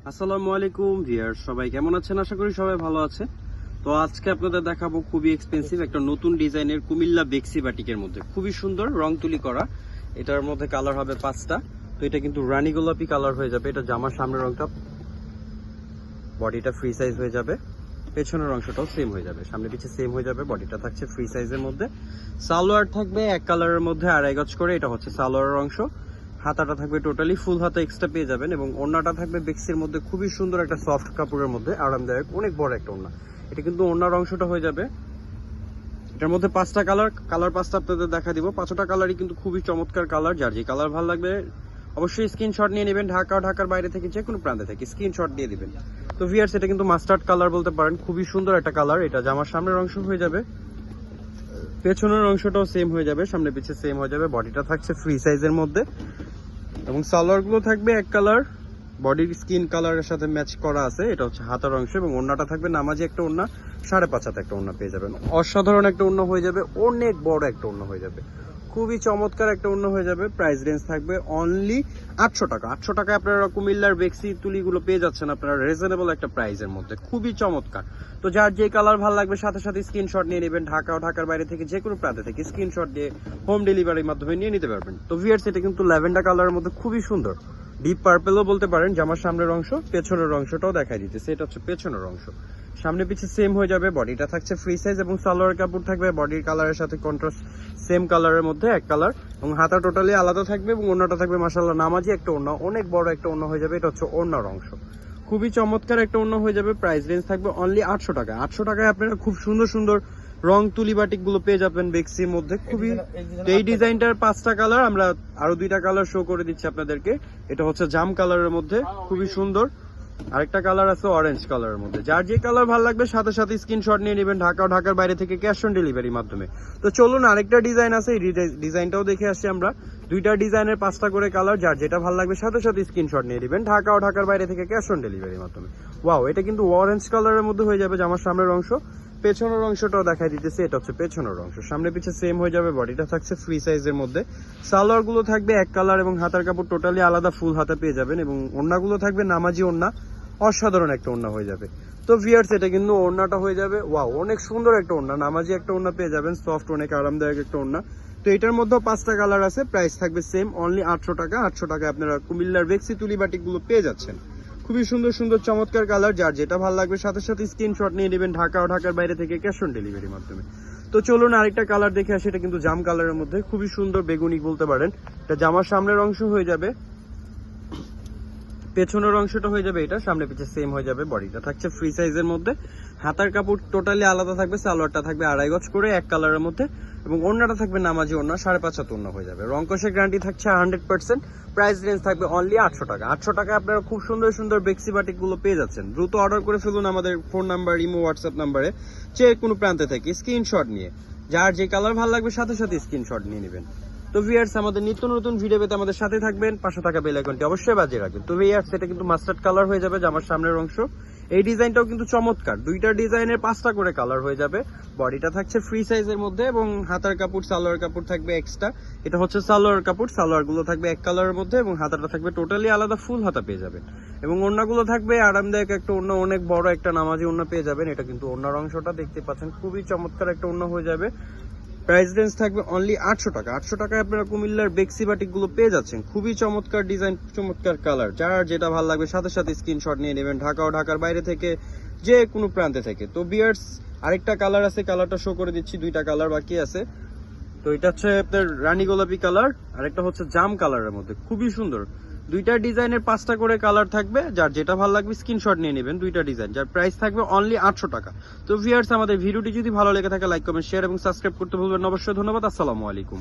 আসসালামু আলাইকুম ভিউয়ার্স, সবাই কেমন আছেন? আশা করি সবাই ভালো আছে। তো আজকে আপনাদের দেখাবো খুবই এক্সপেন্সিভ একটা নতুন ডিজাইনের কুমিল্লা বেক্সি বাটিকের মধ্যে খুবই সুন্দর রং তুলি করা। এটার মধ্যে কালার হবে 5টা। তো এটা কিন্তু রানী গোলাপি কালার হয়ে যাবে। এটা জামার সামনের রংটা, বডিটা ফ্রি সাইজ হয়ে যাবে, পেছনের অংশটাও সেম হয়ে যাবে, সামনে পিছে সেম হয়ে যাবে। বডিটা থাকছে ফ্রি সাইজের মধ্যে, সালোয়ার থাকবে এক কালারের মধ্যে 2.5 গজ করে। এটা হচ্ছে সালোয়ারের অংশ। হাতাটা থাকবে টোটালি ফুল হাতা এক্সট্রা পেয়ে যাবেন এবং ওড়নাটা থাকবে বেক্সির মধ্যে খুবই সুন্দর একটা সফট কাপড়ের মধ্যে, আরামদায়ক, অনেক বড় একটা ওড়না। এটা কিন্তু ওড়নার অংশটা হয়ে যাবে। এটার মধ্যে 5টা কালার 5টা আপনাদের দেখা দিব। 5টা কালারই কিন্তু খুবই চমৎকার কালার। যার যে কালার ভালো লাগবে অবশ্যই স্ক্রিনশট নিয়ে নেবেন। ঢাকার বাইরে থেকে যে কোনো প্রান্তে থেকে স্ক্রিনশট দিয়ে দিবেন। তো ভিউয়ার্স, এটা কিন্তু মাস্টার্ড কালার বলতে পারেন, খুবই সুন্দর একটা কালার। এটা জামার সামনের অংশ হয়ে যাবে, পেছনের অংশটাও সেম হয়ে যাবে, সামনে পিছে সেম হয়ে যাবে। বডিটা থাকছে ফ্রি সাইজের মধ্যে এবং সালোয়ার গুলো থাকবে এক কালার, বডির স্কিন কালারের সাথে ম্যাচ করা আছে। এটা হচ্ছে হাতার অংশ এবং ওড়নাটা থাকবে নামাজি একটা ওড়না, 5.5 হাতে একটা ওড়না পেয়ে যাবেন। অসাধারণ একটা ওড়না হয়ে যাবে, অনেক বড় একটা ওড়না হয়ে যাবে, খুবই চমৎকার একটা ওড়না হয়ে যাবে। প্রাইস রেঞ্জ থাকবে অনলি 800 টাকা। 800 টাকায় আপনারা কুমিল্লার বেক্সি তুলিগুলো পেয়ে যাচ্ছেন আপনারা রিজনেবল একটা প্রাইসের মধ্যে, খুবই চমৎকার। তো যার যে কালার ভালো লাগবে সাথে সাথে স্ক্রিনশট নিয়ে নেবেন। ঢাকার বাইরে থেকে যে কোনো প্রান্ত থেকে স্ক্রিনশট দিয়ে হোম ডেলিভারির মাধ্যমে নিয়ে নিতে পারবেন। তো ভিউয়ার্স, এটা কিন্তু ল্যাভেন্ডার কালারের মধ্যে খুবই সুন্দর, ডিপ পার্পেলও বলতে পারেন। জামার সামনের অংশ, পেছনের অংশটাও দেখাই দিতেছে। এটা হচ্ছে পেছনের অংশ, সামনে পিছে সেম হয়ে যাবে। বডিটা থাকছে ফ্রি সাইজ এবং সালোয়ার কাপড় থাকবে বডির কালারের সাথে কন্ট্রাস্ট সেম কালারের মধ্যে এক কালার এবং হাতা টোটালি আলাদা থাকবে এবং ওড়নাটা থাকবে মাশাআল্লাহ নামাজি একটা ওড়না, অনেক বড় একটা ওড়না হয়ে যাবে। এটা হচ্ছে ওড়নার অংশ, খুবই চমৎকার একটা ওড়না হয়ে যাবে। প্রাইস রেঞ্জ থাকবে অনলি 800 টাকা। 800 টাকায় আপনারা খুব সুন্দর সুন্দর রং তুলি বাটিক গুলো পেয়ে যাবেন বেক্সির মধ্যে। খুবই এই ডিজাইনটার 5টা কালার, আমরা আরো 2টা কালার শো করে দিচ্ছি আপনাদেরকে। এটা হচ্ছে জাম কালারের মধ্যে, খুবই সুন্দর। আরেকটা কালার আছে অরেঞ্জ কালারের মধ্যে। যার যে কালার ভালো লাগবে সাথে সাথে স্ক্রিনশট নিয়ে নেবেন ঢাকার বাইরে থেকে ক্যাশ অন ডেলিভারির মাধ্যমে। তো চলুন আরেকটা ডিজাইন আছে, এই ডিজাইনটাও দেখে আসছি আমরা। 2টা ডিজাইনের 5টা করে কালার, যার যেটা ভালো লাগবে সাথে সাথে স্ক্রিনশট নিয়ে নেবেন ঢাকার বাইরে থেকে ক্যাশ অন ডেলিভারির মাধ্যমে। ওয়াও, এটা কিন্তু অরেঞ্জ কালারের মধ্যে হয়ে যাবে জামার সামনের অংশ, পেছনের অংশটাও দেখাই দিতেছে। এটা হচ্ছে পেছনের অংশ, সামনে পিছে সেম হয়ে যাবে। বডিটা থাকছে ফ্রি সাইজের মধ্যে, সালোয়ার গুলো থাকবে এক কালার এবং হাতার কাপড় টোটালি আলাদা ফুল হাতা পেয়ে যাবেন এবং ওড়নাগুলো থাকবে নামাজি ওড়না, অসাধারণ একটা ওড়না হয়ে যাবে। তো ভিউয়ার্স, এটা কিন্তু ওড়নাটা হয়ে যাবে ওয়াও, অনেক সুন্দর একটা ওড়না, নামাজি একটা ওড়না পেয়ে যাবেন, সফট অনেক আরামদায়ক একটা ওড়না। তো এটার মধ্যে 5টা কালার আছে, প্রাইস থাকবে সেম অনলি 800 টাকা। 800 টাকায় আপনারা কুমিল্লার বেক্সি তুলি বাটিক গুলো পেয়ে যাচ্ছেন। খুবই সুন্দর সুন্দর চমৎকার কালার, যার যেটা ভালো লাগবে সাথে সাথে স্ক্রিনশট নিয়ে নেবেন ঢাকার বাইরে থেকে ক্যাশ অন ডেলিভারির মাধ্যমে। তো চলুন আরেকটা কালার দেখে আসি। এটা কিন্তু জাম কালারের মধ্যে খুবই সুন্দর, বেগুনি বলতে পারেন। এটা জামার সামনের অংশ হয়ে যাবে, পেছনের অংশটা হয়ে যাবে এটা, সামনে পিছে সেম হয়ে যাবে। বডিটা থাকছে ফ্রি সাইজের মধ্যে, হাতার কাপড় টোটালি আলাদা থাকবে, সালোয়ারটা থাকবে 2.5 গজ করে এক কালারের মধ্যে এবং ওড়নাটা থাকবে নামাজি ওড়না, 5.5 হাত ওড়না হয়ে যাবে। রং কষের গ্যারান্টি থাকছে 100%। প্রাইস রেঞ্জ থাকবে অনলি 800 টাকা। 800 টাকায় আপনারা খুব সুন্দর সুন্দর বেক্সি বাটিক গুলো পেয়ে যাচ্ছেন। দ্রুত অর্ডার করে ফেলুন আমাদের ফোন নাম্বার, ইমো, হোয়াটসঅ্যাপ নাম্বারে, যে কোনো প্রান্তে থেকে স্ক্রিনশট নিয়ে, যার যে কালার ভালো লাগবে সাথে সাথে স্ক্রিনশট নিয়ে নেবেন। তো ভিউয়ার্স, আমাদের নিত্য নতুন ভিডিও পেতে আমাদের সাথে থাকবেন, পাশে থাকা বেল আইকনটি অবশ্যই বাজিয়ে রাখবেন। তো ভিউয়ার্স, এটা কিন্তু মাস্টার্ড কালার হয়ে যাবে জামার সামনের অংশ। এই ডিজাইনটাও কিন্তু চমৎকার, 2টা ডিজাইনের 5টা করে কালার হয়ে যাবে। বডিটা থাকছে ফ্রি সাইজের মধ্যে এবং হাতার কাপড় সালোয়ার কাপড় থাকবে এক্সট্রা। এটা হচ্ছে সালোয়ার কাপড়, সালোয়ার গুলো থাকবে এক কালারের মধ্যে এবং হাতাটা থাকবে টোটালি আলাদা ফুল হাতা পেয়ে যাবেন এবং ওড়নাগুলো থাকবে আরামদায়ক একটা ওড়না, অনেক বড় একটা নামাজি ওড়না পেয়ে যাবেন। এটা কিন্তু ওড়নার অংশটা দেখতে পাচ্ছেন, খুবই চমৎকার একটা ওড়না হয়ে যাবে। প্রাইস রেঞ্জ থাকবে অনলি 800 টাকা। 800 টাকায় আপনারা কুমিল্লার বেক্সি বাটিক গুলো পেয়ে যাচ্ছেন। খুবই চমৎকার ডিজাইন, চমৎকার কালার, যার যেটা ভালো লাগবে সাথে সাথে স্ক্রিনশট নিয়ে নেবেন ঢাকার বাইরে থেকে যে কোনো প্রান্তে থেকে। তো বিয়ার্স, আরেকটা কালার আছে, কালারটা শো করে দিচ্ছি। 2টা কালার বাকি আছে। তো এটা হচ্ছে আপনার রানী গোলাপি কালার, আরেকটা হচ্ছে জাম কালারের মধ্যে, খুবই সুন্দর। 2টা ডিজাইনের 5টা করে কালার থাকবে, যার যেটা ভালো লাগবে স্ক্রিনশট নিয়ে নেবেন। 2টা ডিজাইন, যার প্রাইস থাকবে অনলি 800 টাকা। তো ভিউয়ার্স, আমাদের ভিডিওটি যদি ভালো লেগে থাকে লাইক, কমেন্ট, শেয়ার এবং সাবস্ক্রাইব করতে ভুলবেন না অবশ্যই। ধন্যবাদ, আসসালামু আলাইকুম।